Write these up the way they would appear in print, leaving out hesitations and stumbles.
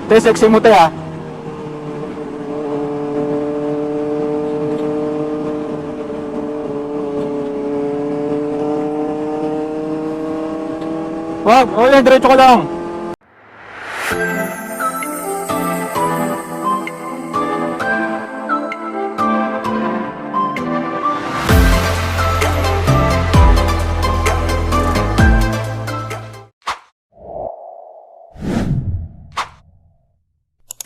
Te, sexy mo te ah. Wag, okay, diretso ka lang.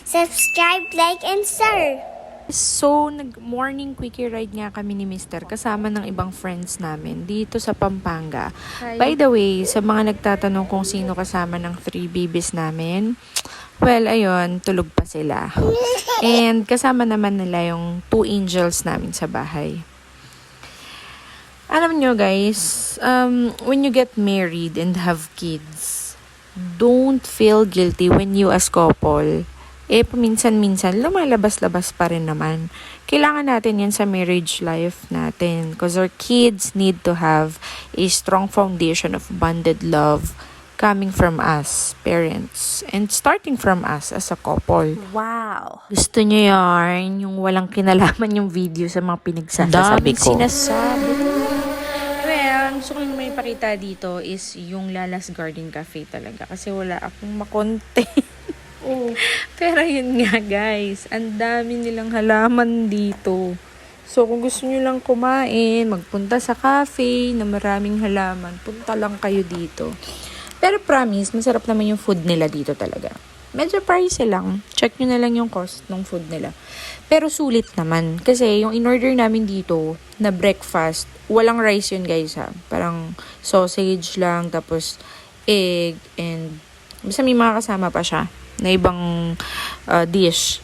Subscribe, like, and share. So, nag-morning quickie ride nga kami ni Mister kasama ng ibang friends namin dito sa Pampanga. By the way, sa mga nagtatanong kung sino kasama ng 3 babies namin, well, ayun, tulog pa sila. And kasama naman nila yung 2 angels namin sa bahay. Alam nyo guys, when you get married and have kids, don't feel guilty when you as couple paminsan-minsan, lumalabas-labas pa rin naman. Kailangan natin yan sa marriage life natin. Because our kids need to have a strong foundation of bonded love coming from us, parents. And starting from us as a couple. Wow. Gusto nyo yarn, yung walang kinalaman yung video sa mga pinagsasabi ko. Sinasabi. Well, gusto ko may ipakita dito is yung Lala's Garden Cafe talaga. Kasi wala akong makonte. Oh. Pero yun nga guys, ang dami nilang halaman dito. So kung gusto nyo lang kumain, magpunta sa cafe na maraming halaman, punta lang kayo dito. Pero promise, masarap naman yung food nila dito talaga. Medyo pricey lang. Check nyo na lang yung cost ng food nila. Pero sulit naman. Kasi yung in-order namin dito na breakfast, walang rice yun guys ha. Parang sausage lang, tapos egg, and basta may mga kasama pa siya na ibang dish.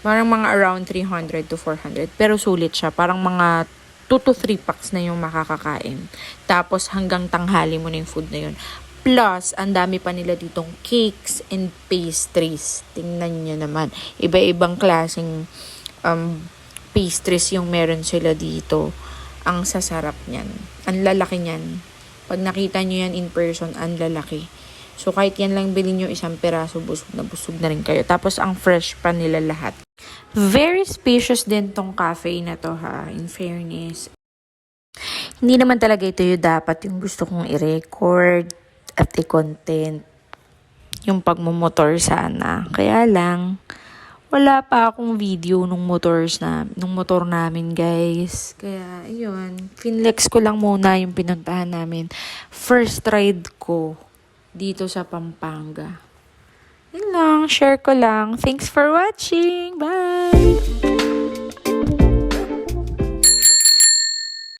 Parang mga around 300 to 400. Pero sulit siya. Parang mga 2 to 3 packs na yung makakakain. Tapos hanggang tanghali mo na yung food na yun. Plus, ang dami pa nila ditong cakes and pastries. Tingnan nyo naman. Iba-ibang klaseng pastries yung meron sila dito. Ang sasarap niyan. Ang lalaki niyan. Pag nakita nyo yan in person, ang lalaki. So, kahit yan lang bilhin nyo isang peraso, busog na rin kayo. Tapos, ang fresh pa nila lahat. Very spacious din tong cafe na to ha, in fairness. Hindi naman talaga ito yung dapat yung gusto kong i-record at i-content. Yung pagmumotor sana. Kaya lang, wala pa akong video nung motor namin guys. Kaya, ayun. Finlex ko lang muna yung pinuntahan namin. First ride ko dito sa Pampanga. Yun lang, share ko lang. Thanks for watching. Bye!